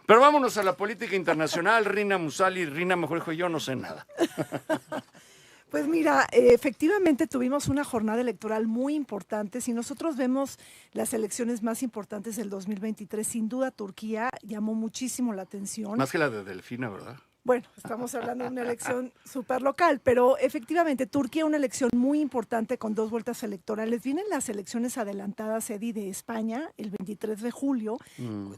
Pero vámonos a la política internacional. Rina Musali, Rina, mejor dijo, yo no sé nada. Pues mira, efectivamente tuvimos una jornada electoral muy importante. Si nosotros vemos las elecciones más importantes del 2023, sin duda Turquía llamó muchísimo la atención. Más que la de Delfina, ¿verdad? Bueno, estamos hablando de una elección súper local, pero efectivamente Turquía una elección muy importante con 2 vueltas electorales. Vienen las elecciones adelantadas, Edi, de España, el 23 de julio,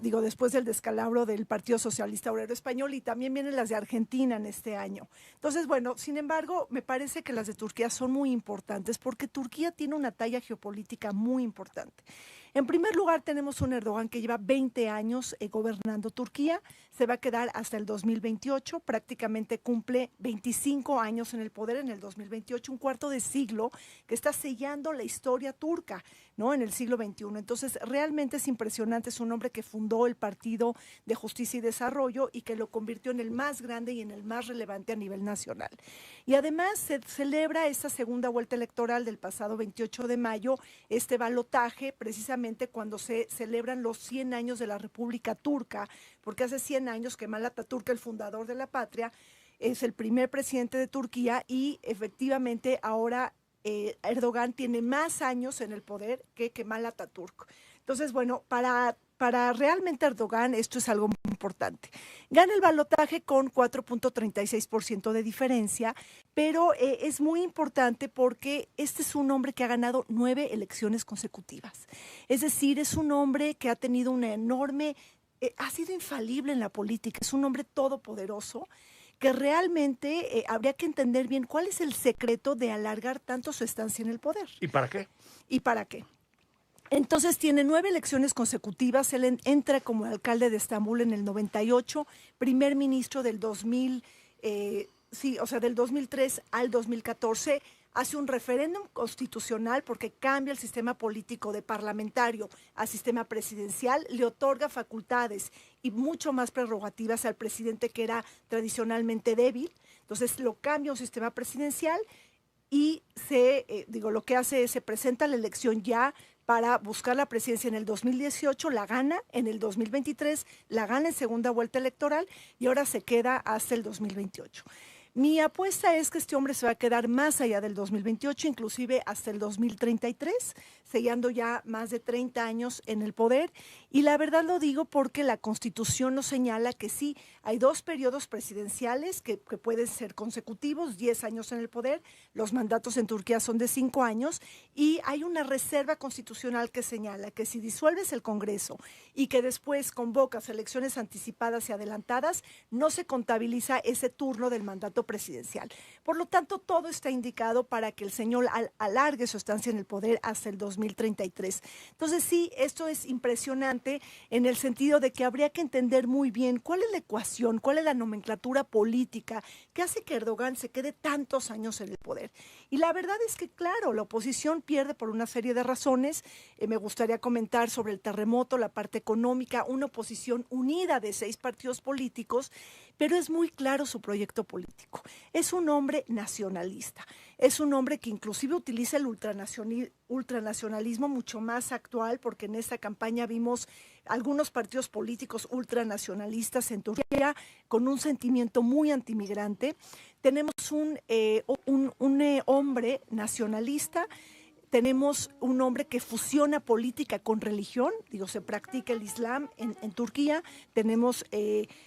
digo, después del descalabro del Partido Socialista Obrero Español, y también vienen las de Argentina en este año. Entonces, bueno, sin embargo, me parece que las de Turquía son muy importantes porque Turquía tiene una talla geopolítica muy importante. En primer lugar, tenemos un Erdogan que lleva 20 años gobernando Turquía, se va a quedar hasta el 2028, prácticamente cumple 25 años en el poder en el 2028, un cuarto de siglo que está sellando la historia turca, ¿no? En el siglo XXI. Entonces, realmente es impresionante, es un hombre que fundó el Partido de Justicia y Desarrollo y que lo convirtió en el más grande y en el más relevante a nivel nacional. Y además se celebra esta segunda vuelta electoral del pasado 28 de mayo, este balotaje, precisamente cuando se celebran los 100 años de la República Turca, porque hace 100 años que Kemal Atatürk, el fundador de la patria, es el primer presidente de Turquía y efectivamente ahora Erdogan tiene más años en el poder que Kemal Atatürk. Entonces, bueno, para realmente Erdogan esto es algo muy importante. Gana el balotaje con 4.36% de diferencia, pero es muy importante porque este es un hombre que ha ganado 9 elecciones consecutivas. Es decir, es un hombre que ha tenido una enorme, ha sido infalible en la política, es un hombre todopoderoso que realmente habría que entender bien cuál es el secreto de alargar tanto su estancia en el poder. ¿Y para qué? ¿Y para qué? Entonces tiene 9 elecciones consecutivas, él entra como alcalde de Estambul en el 98, primer ministro del 2000, del 2003 al 2014, hace un referéndum constitucional porque cambia el sistema político de parlamentario a sistema presidencial, le otorga facultades y mucho más prerrogativas al presidente que era tradicionalmente débil, entonces lo cambia a un sistema presidencial y lo que hace es se presenta a la elección ya para buscar la presidencia en el 2018, la gana en el 2023, la gana en segunda vuelta electoral y ahora se queda hasta el 2028. Mi apuesta es que este hombre se va a quedar más allá del 2028, inclusive hasta el 2033, sellando ya más de 30 años en el poder. Y la verdad lo digo porque la Constitución nos señala que sí, hay 2 periodos presidenciales que pueden ser consecutivos, 10 años en el poder, los mandatos en Turquía son de 5 años, y hay una reserva constitucional que señala que si disuelves el Congreso y que después convocas elecciones anticipadas y adelantadas, no se contabiliza ese turno del mandato presidencial. Por lo tanto, todo está indicado para que el señor alargue su estancia en el poder hasta el 2033. Entonces, sí, esto es impresionante en el sentido de que habría que entender muy bien cuál es la ecuación, cuál es la nomenclatura política que hace que Erdogan se quede tantos años en el poder. Y la verdad es que, claro, la oposición pierde por una serie de razones. Me gustaría comentar sobre el terremoto, la parte económica, una oposición unida de 6 partidos políticos, pero es muy claro su proyecto político. Es un hombre nacionalista, es un hombre que inclusive utiliza el ultranacionalismo mucho más actual, porque en esta campaña vimos algunos partidos políticos ultranacionalistas en Turquía con un sentimiento muy antimigrante. Tenemos un hombre nacionalista. Tenemos un hombre que fusiona política con religión, se practica el Islam en Turquía,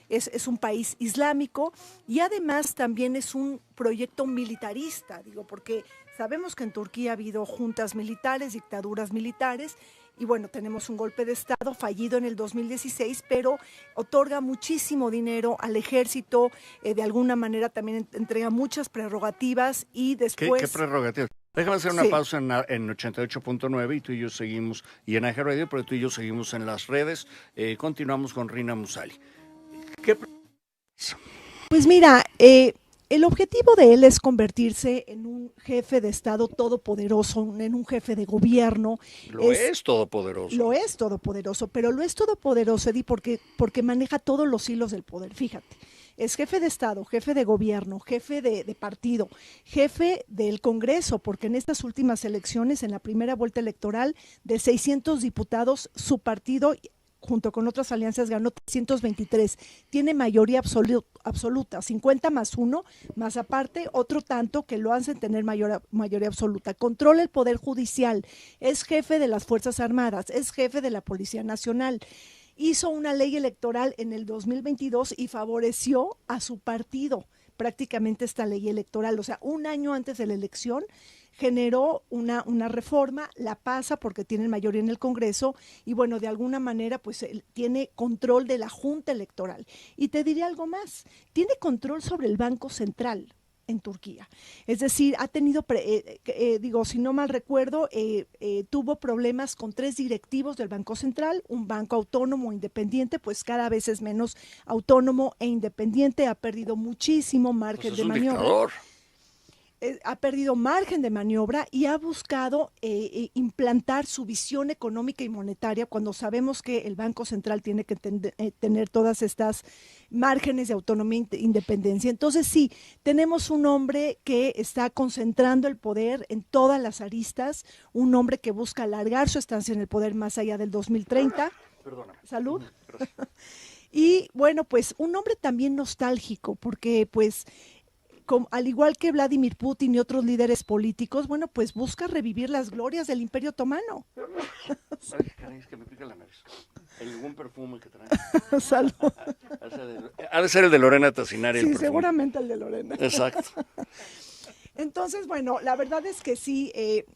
es un país islámico y además también es un proyecto militarista, porque sabemos que en Turquía ha habido juntas militares, dictaduras militares, y bueno, tenemos un golpe de Estado fallido en el 2016, pero otorga muchísimo dinero al ejército, de alguna manera también entrega muchas prerrogativas y después... ¿Qué prerrogativas? Déjame hacer una pausa en 88.9 y tú y yo seguimos, y en AG Radio, pero tú y yo seguimos en las redes. Continuamos con Rina Musali. Pues mira, el objetivo de él es convertirse en un jefe de Estado todopoderoso, en un jefe de gobierno. Es todopoderoso. Lo es todopoderoso, pero lo es todopoderoso, Edi, porque maneja todos los hilos del poder, fíjate. Es jefe de Estado, jefe de gobierno, jefe de partido, jefe del Congreso, porque en estas últimas elecciones, en la primera vuelta electoral, de 600 diputados, su partido junto con otras alianzas ganó 323, tiene mayoría absoluta, 50 más 1, más aparte otro tanto que lo hacen tener mayoría absoluta. Controla el Poder Judicial, es jefe de las Fuerzas Armadas, es jefe de la Policía Nacional. Hizo una ley electoral en el 2022 y favoreció a su partido prácticamente esta ley electoral, o sea, un año antes de la elección generó una reforma, la pasa porque tienen mayoría en el Congreso y bueno, de alguna manera pues tiene control de la Junta Electoral. Y te diré algo más, tiene control sobre el Banco Central en Turquía. Es decir, ha tenido, si no mal recuerdo, tuvo problemas con 3 directivos del Banco Central, un banco autónomo independiente, pues cada vez es menos autónomo e independiente, ha perdido muchísimo margen de maniobra. Dictador. Ha perdido margen de maniobra y ha buscado implantar su visión económica y monetaria cuando sabemos que el Banco Central tiene que tener todas estas márgenes de autonomía e independencia. Entonces sí, tenemos un hombre que está concentrando el poder en todas las aristas, un hombre que busca alargar su estancia en el poder más allá del 2030. Perdóname. Salud. Y bueno, pues un hombre también nostálgico, porque pues al igual que Vladimir Putin y otros líderes políticos, bueno, pues busca revivir las glorias del Imperio Otomano. Ay, caray, es que me pica la nariz. ¿Algún perfume que trae? Salud. Ha de ser el de Lorena Tassinari. Sí, seguramente el de Lorena. Exacto. Entonces, bueno, la verdad es que sí,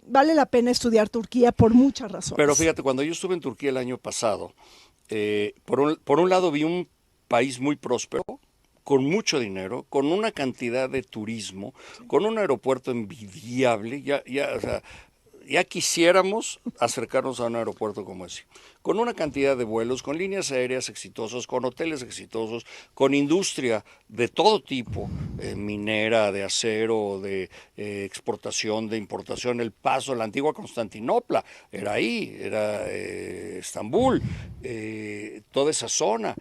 vale la pena estudiar Turquía por muchas razones. Pero fíjate, cuando yo estuve en Turquía el año pasado, por un lado vi un país muy próspero, con mucho dinero, con una cantidad de turismo, con un aeropuerto envidiable, o sea, ya quisiéramos acercarnos a un aeropuerto como ese, con una cantidad de vuelos, con líneas aéreas exitosas, con hoteles exitosos, con industria de todo tipo, minera, de acero, de exportación, de importación, El Paso, la antigua Constantinopla, era ahí, era Estambul, toda esa zona.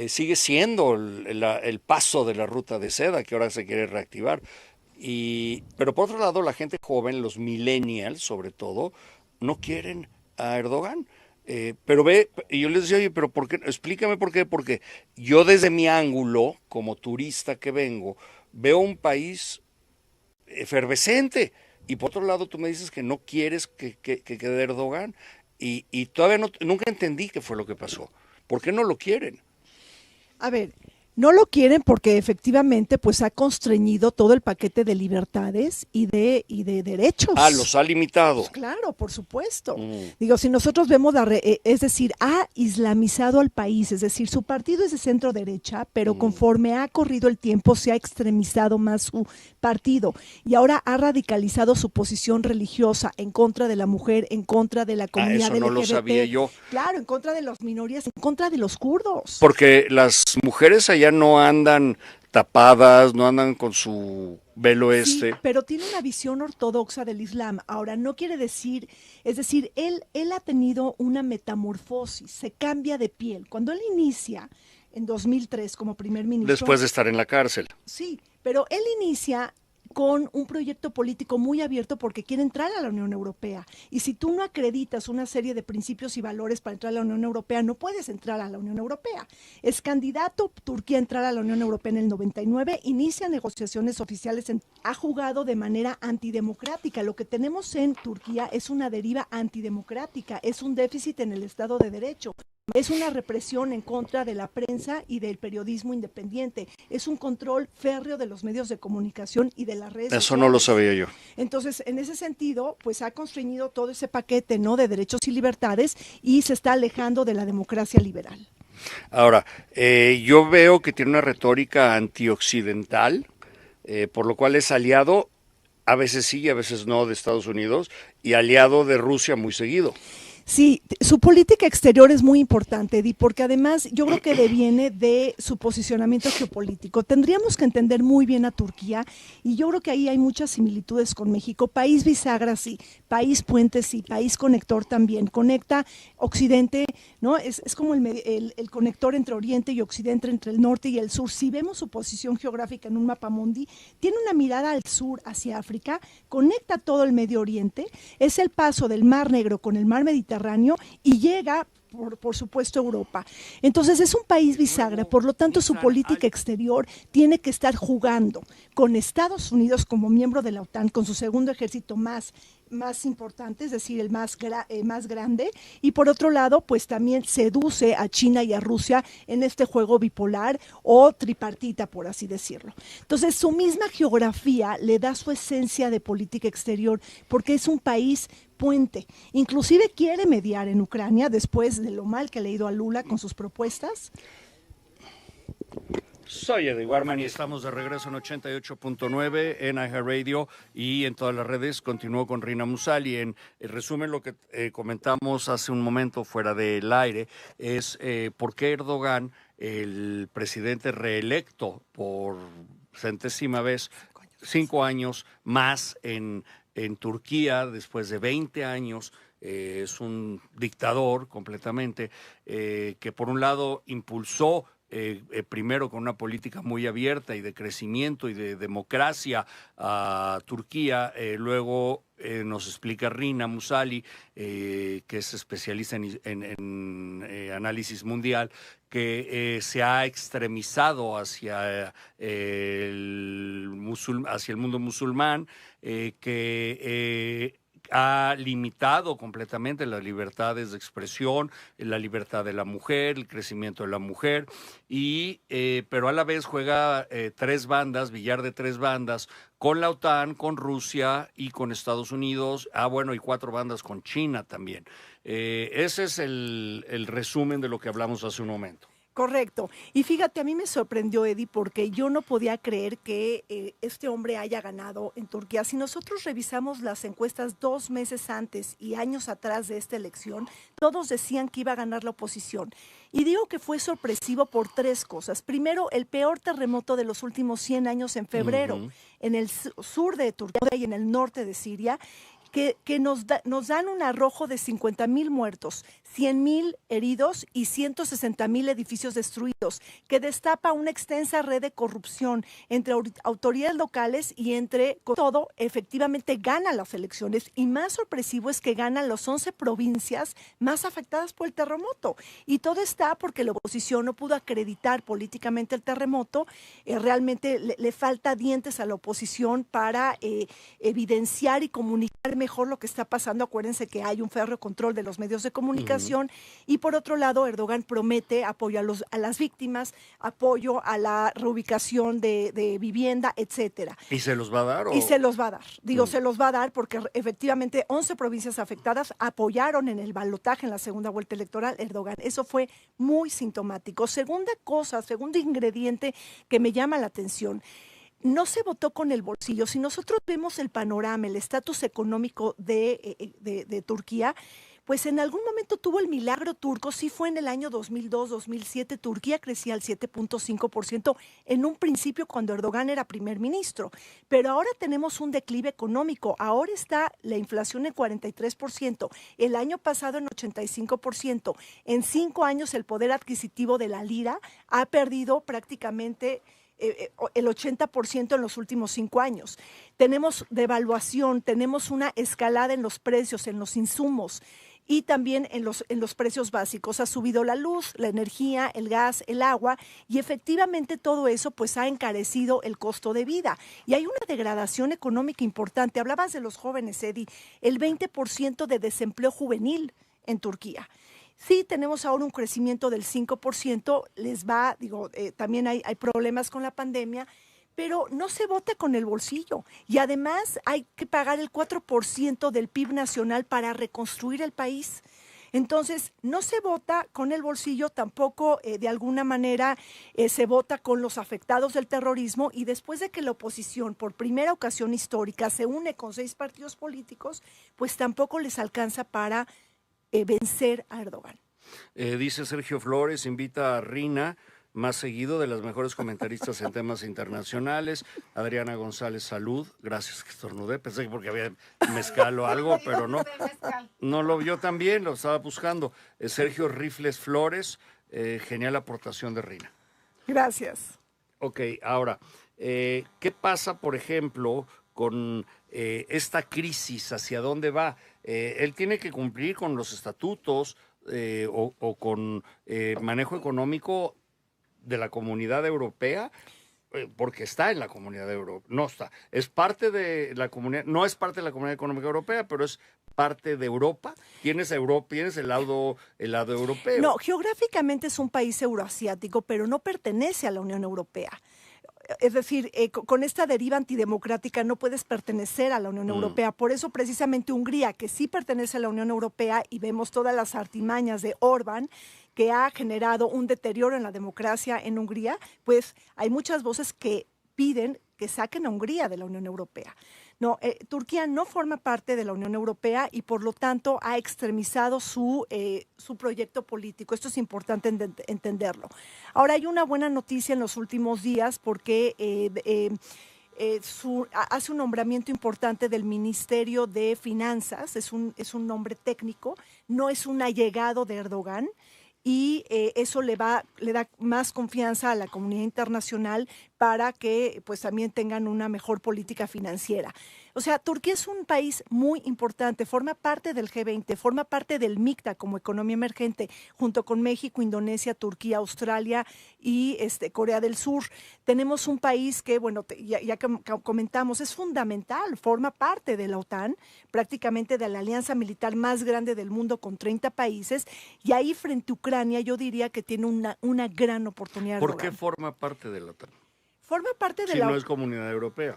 Sigue siendo el paso de la ruta de seda que ahora se quiere reactivar. Pero por otro lado, la gente joven, los millennials sobre todo, no quieren a Erdogan. Y yo les decía, oye, pero ¿por qué? Explícame por qué. Porque yo desde mi ángulo, como turista que vengo, veo un país efervescente. Y por otro lado, tú me dices que no quieres que quede Erdogan. Y todavía nunca entendí qué fue lo que pasó. ¿Por qué no lo quieren? A ver, no lo quieren porque efectivamente pues ha constreñido todo el paquete de libertades y de derechos. Ah, los ha limitado. Pues claro, por supuesto. Digo, si nosotros vemos, es decir, ha islamizado al país, es decir, su partido es de centro derecha, pero conforme ha corrido el tiempo se ha extremizado más su partido y ahora ha radicalizado su posición religiosa en contra de la mujer, en contra de la comunidad eso no LGBT. Lo sabía yo. Claro, en contra de las minorías, en contra de los kurdos. Porque las mujeres allá no andan tapadas, no andan con su velo Sí, pero tiene una visión ortodoxa del Islam. Ahora, no quiere decir, es decir, él ha tenido una metamorfosis, se cambia de piel. Cuando él inicia en 2003 como primer ministro. Después de estar en la cárcel. Sí, pero él inicia con un proyecto político muy abierto porque quiere entrar a la Unión Europea. Y si tú no acreditas una serie de principios y valores para entrar a la Unión Europea, no puedes entrar a la Unión Europea. Es candidato Turquía a entrar a la Unión Europea en el 99, inicia negociaciones oficiales, ha jugado de manera antidemocrática. Lo que tenemos en Turquía es una deriva antidemocrática, es un déficit en el Estado de Derecho. Es una represión en contra de la prensa y del periodismo independiente. Es un control férreo de los medios de comunicación y de las redes sociales. Eso no lo sabía yo. Entonces, en ese sentido, pues ha constreñido todo ese paquete, ¿no?, de derechos y libertades y se está alejando de la democracia liberal. Ahora, yo veo que tiene una retórica antioccidental, por lo cual es aliado, a veces sí y a veces no, de Estados Unidos, y aliado de Rusia muy seguido. Sí, su política exterior es muy importante, Eddie, porque además yo creo que deviene de su posicionamiento geopolítico. Tendríamos que entender muy bien a Turquía y yo creo que ahí hay muchas similitudes con México. País bisagra, sí, país puente, sí, país conector también. Conecta Occidente, ¿no? Es como el conector entre Oriente y Occidente, entre el norte y el sur. Si vemos su posición geográfica en un mapa mundi, tiene una mirada al sur, hacia África, conecta todo el Medio Oriente, es el paso del Mar Negro con el Mar Mediterráneo y llega por supuesto Europa. Entonces es un país bisagra, por lo tanto su política exterior tiene que estar jugando con Estados Unidos como miembro de la OTAN, con su segundo ejército más importante, es decir, el más grande, y por otro lado, pues también seduce a China y a Rusia en este juego bipolar o tripartita, por así decirlo. Entonces, su misma geografía le da su esencia de política exterior, porque es un país puente. Inclusive quiere mediar en Ucrania después de lo mal que ha leído a Lula con sus propuestas. Soy Eddie Warman y estamos de regreso en 88.9 en iHeartRadio y en todas las redes. Continúo con Rina Musali. En resumen, lo que comentamos hace un momento fuera del aire es por qué Erdogan, el presidente reelecto por centésima vez, 5 años más en Turquía, después de 20 años, es un dictador completamente, que por un lado impulsó primero con una política muy abierta y de crecimiento y de democracia a Turquía, luego nos explica Rina Musali, que es especialista en análisis mundial, que se ha extremizado hacia hacia el mundo musulmán, que ha limitado completamente las libertades de expresión, la libertad de la mujer, el crecimiento de la mujer, pero a la vez juega tres bandas, billar de tres bandas, con la OTAN, con Rusia y con Estados Unidos, bueno, y 4 bandas con China también. Ese es el resumen de lo que hablamos hace un momento. Correcto. Y fíjate, a mí me sorprendió, Eddie, porque yo no podía creer que este hombre haya ganado en Turquía. Si nosotros revisamos las encuestas 2 meses antes y años atrás de esta elección, todos decían que iba a ganar la oposición. Y digo que fue sorpresivo por 3 cosas. Primero, el peor terremoto de los últimos 100 años en febrero, en el sur de Turquía y en el norte de Siria, que nos dan un arrojo de 50,000 muertos, 100,000 heridos y 160,000 edificios destruidos, que destapa una extensa red de corrupción entre autoridades locales y con todo, efectivamente gana las elecciones. Y más sorpresivo es que ganan las 11 provincias más afectadas por el terremoto. Y todo está porque la oposición no pudo acreditar políticamente el terremoto. Realmente le falta dientes a la oposición para evidenciar y comunicar mejor lo que está pasando. Acuérdense que hay un férreo control de los medios de comunicación. Y por otro lado, Erdogan promete apoyo a las víctimas, apoyo a la reubicación de vivienda, etcétera. ¿Y se los va a dar? Y se los va a dar. Digo, se los va a dar porque efectivamente 11 provincias afectadas apoyaron en el balotaje en la segunda vuelta electoral Erdogan. Eso fue muy sintomático. Segundo ingrediente que me llama la atención: no se votó con el bolsillo. Si nosotros vemos el panorama, el estatus económico de Turquía, pues en algún momento tuvo el milagro turco. Sí, fue en el año 2002-2007, Turquía crecía al 7.5% en un principio cuando Erdogan era primer ministro, pero ahora tenemos un declive económico. Ahora está la inflación en 43%, el año pasado en 85%. En 5 años el poder adquisitivo de la lira ha perdido prácticamente el 80% en los últimos 5 años. Tenemos devaluación, tenemos una escalada en los precios, en los insumos y también en los precios básicos. Ha subido la luz, la energía, el gas, el agua, y efectivamente todo eso pues ha encarecido el costo de vida. Y hay una degradación económica importante. Hablabas de los jóvenes, Eddie, el 20% de desempleo juvenil en Turquía. Sí, tenemos ahora un crecimiento del 5%, también hay problemas con la pandemia, pero no se vota con el bolsillo. Y además hay que pagar el 4% del PIB nacional para reconstruir el país. Entonces, no se vota con el bolsillo, tampoco de alguna manera se vota con los afectados del terrorismo, y después de que la oposición, por primera ocasión histórica, se une con 6 partidos políticos, pues tampoco les alcanza para vencer a Erdogan. Dice Sergio Flores, invita a Rina más seguido, de las mejores comentaristas en temas internacionales. Adriana González, salud. Gracias, que estornudé. Pensé que porque había mezcal o algo, pero no. No lo vio también, lo estaba buscando. Sergio Rifles Flores, genial aportación de Rina. Gracias. Ok, ahora, ¿qué pasa, por ejemplo, con esta crisis? ¿Hacia dónde va? Él tiene que cumplir con los estatutos o con manejo económico de la Comunidad Europea, porque está en la Comunidad Europea, no está, es parte de la comunidad, no es parte de la Comunidad Económica Europea, pero es parte de Europa. Tienes el lado europeo. No, geográficamente es un país euroasiático, pero no pertenece a la Unión Europea. Es decir, con esta deriva antidemocrática no puedes pertenecer a la Unión Europea. Por eso precisamente Hungría, que sí pertenece a la Unión Europea, y vemos todas las artimañas de Orbán, que ha generado un deterioro en la democracia en Hungría, pues hay muchas voces que piden que saquen a Hungría de la Unión Europea. No, Turquía no forma parte de la Unión Europea y por lo tanto ha extremizado su proyecto político. Esto es importante entenderlo. Ahora hay una buena noticia en los últimos días porque hace un nombramiento importante del Ministerio de Finanzas, es un nombre técnico, no es un allegado de Erdogan. Y eso le da más confianza a la comunidad internacional para que pues también tengan una mejor política financiera. O sea, Turquía es un país muy importante, forma parte del G20, forma parte del MICTA como economía emergente, junto con México, Indonesia, Turquía, Australia y Corea del Sur. Tenemos un país que, bueno, ya que comentamos, es fundamental, forma parte de la OTAN, prácticamente de la alianza militar más grande del mundo con 30 países, y ahí frente a Ucrania yo diría que tiene una gran oportunidad. ¿Por qué forma parte de la OTAN? Forma parte de si no es Comunidad Europea.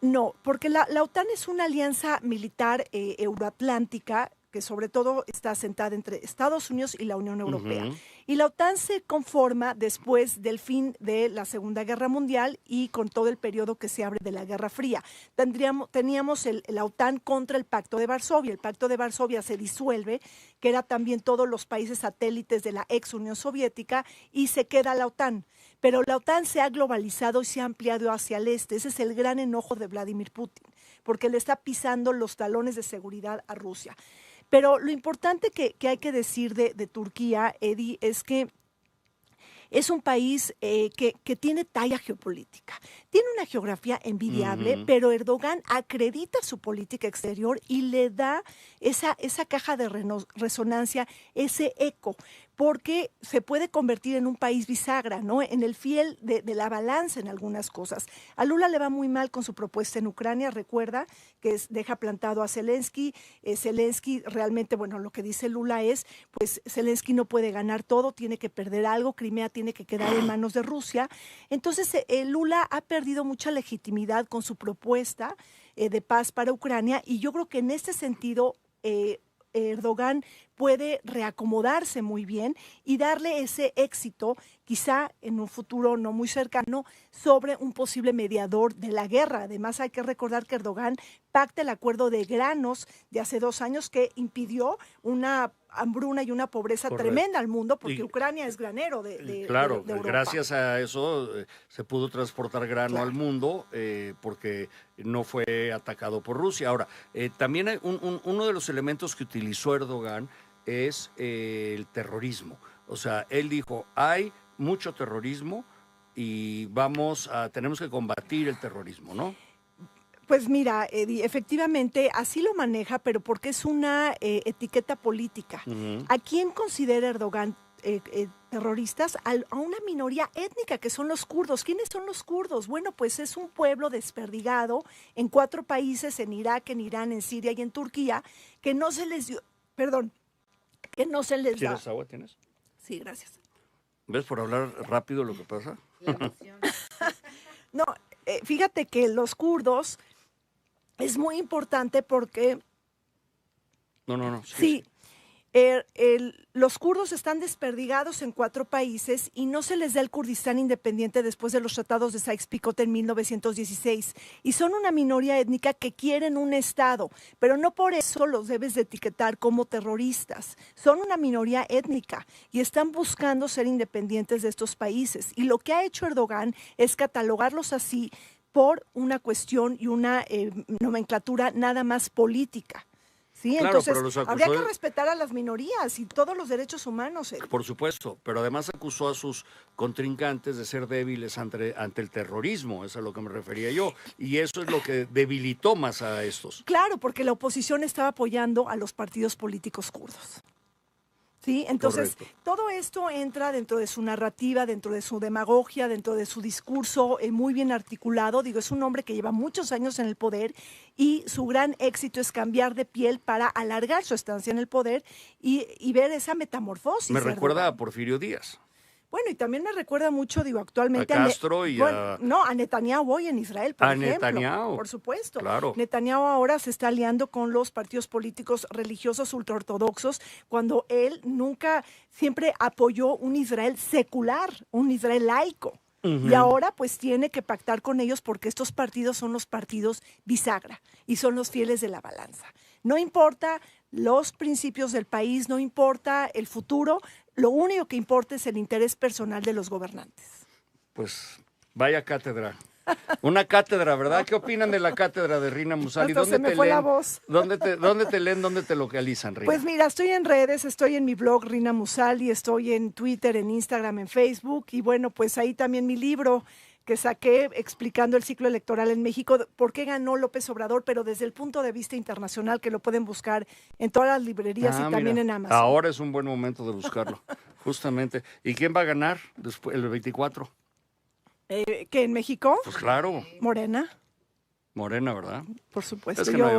No, porque la OTAN es una alianza militar euroatlántica que sobre todo está asentada entre Estados Unidos y la Unión Europea. Y la OTAN se conforma después del fin de la Segunda Guerra Mundial y con todo el periodo que se abre de la Guerra Fría. Teníamos la OTAN contra el Pacto de Varsovia. El Pacto de Varsovia se disuelve, que era también todos los países satélites de la ex Unión Soviética, y se queda la OTAN. Pero la OTAN se ha globalizado y se ha ampliado hacia el este. Ese es el gran enojo de Vladimir Putin, porque le está pisando los talones de seguridad a Rusia. Pero lo importante que hay que decir de Turquía, Eddie, es que es un país que tiene talla geopolítica. Tiene una geografía envidiable, pero Erdogan acredita su política exterior y le da esa caja de resonancia, ese eco, porque se puede convertir en un país bisagra, ¿no? En el fiel de la balanza en algunas cosas. A Lula le va muy mal con su propuesta en Ucrania, recuerda que deja plantado a Zelensky. Zelensky realmente, bueno, lo que dice Lula es, pues Zelensky no puede ganar todo, tiene que perder algo, Crimea tiene que quedar en manos de Rusia. Entonces, Lula ha perdido mucha legitimidad con su propuesta de paz para Ucrania, y yo creo que en este sentido Erdogan puede reacomodarse muy bien y darle ese éxito, quizá en un futuro no muy cercano, sobre un posible mediador de la guerra. Además, hay que recordar que Erdogan pacta el acuerdo de granos de hace 2 años que impidió una hambruna y una pobreza tremenda al mundo, porque Ucrania es granero de Europa. Gracias a eso se pudo transportar grano al mundo porque no fue atacado por Rusia. Ahora, también hay uno de los elementos que utilizó Erdogan es el terrorismo. O sea, él dijo, hay mucho terrorismo y tenemos que combatir el terrorismo, ¿no? Pues mira, Eddie, efectivamente así lo maneja, pero porque es una etiqueta política. ¿A quién considera Erdogan terroristas? A una minoría étnica que son los kurdos. ¿Quiénes son los kurdos? Bueno, pues es un pueblo desperdigado en 4 países, en Irak, en Irán, en Siria y en Turquía, que no se les dio, que no se les da. ¿Quieres agua? ¿Tienes? Sí, gracias. ¿Ves por hablar rápido lo que pasa? No, fíjate que los kurdos es muy importante porque... No. Sí. Los kurdos están desperdigados en 4 países y no se les da el Kurdistán independiente después de los tratados de Sykes-Picot en 1916. Y son una minoría étnica que quieren un Estado, pero no por eso los debes de etiquetar como terroristas. Son una minoría étnica y están buscando ser independientes de estos países. Y lo que ha hecho Erdogan es catalogarlos así por una cuestión y una nomenclatura nada más política. Sí, claro, entonces habría que respetar a las minorías y todos los derechos humanos. Por supuesto, pero además acusó a sus contrincantes de ser débiles ante el terrorismo, es a lo que me refería yo, y eso es lo que debilitó más a estos. Claro, porque la oposición estaba apoyando a los partidos políticos kurdos. ¿Sí? Entonces, Correcto. todo esto entra dentro de su narrativa, dentro de su demagogia, dentro de su discurso muy bien articulado. Digo, es un hombre que lleva muchos años en el poder y su gran éxito es cambiar de piel para alargar su estancia en el poder y ver esa metamorfosis. Me recuerda a Erdogan. Porfirio Díaz. Bueno, y también me recuerda mucho, digo, actualmente A Castro y a... No, a Netanyahu hoy en Israel, por A ejemplo. Netanyahu. Por supuesto. Claro. Netanyahu ahora se está aliando con los partidos políticos religiosos ultraortodoxos cuando él nunca, siempre apoyó un Israel secular, un Israel laico. Y ahora pues tiene que pactar con ellos porque estos partidos son los partidos bisagra y son los fieles de la balanza. No importa los principios del país, no importa el futuro, lo único que importa es el interés personal de los gobernantes. Pues vaya cátedra. Una cátedra, ¿verdad? ¿Qué opinan de la cátedra de Rina Musali? Hasta se me fue la voz. ¿Dónde te leen? ¿Dónde te localizan, Rina? Pues mira, estoy en redes, estoy en mi blog Rina Musali, estoy en Twitter, en Instagram, en Facebook y bueno, pues ahí también mi libro que saqué explicando el ciclo electoral en México, por qué ganó López Obrador, pero desde el punto de vista internacional, que lo pueden buscar en todas las librerías y también mira, en Amazon. ahora es un buen momento de buscarlo, justamente. ¿Y quién va a ganar después, el 24? ¿Que en México? Pues claro, Morena, Morena, ¿verdad? por supuesto. Es que no hay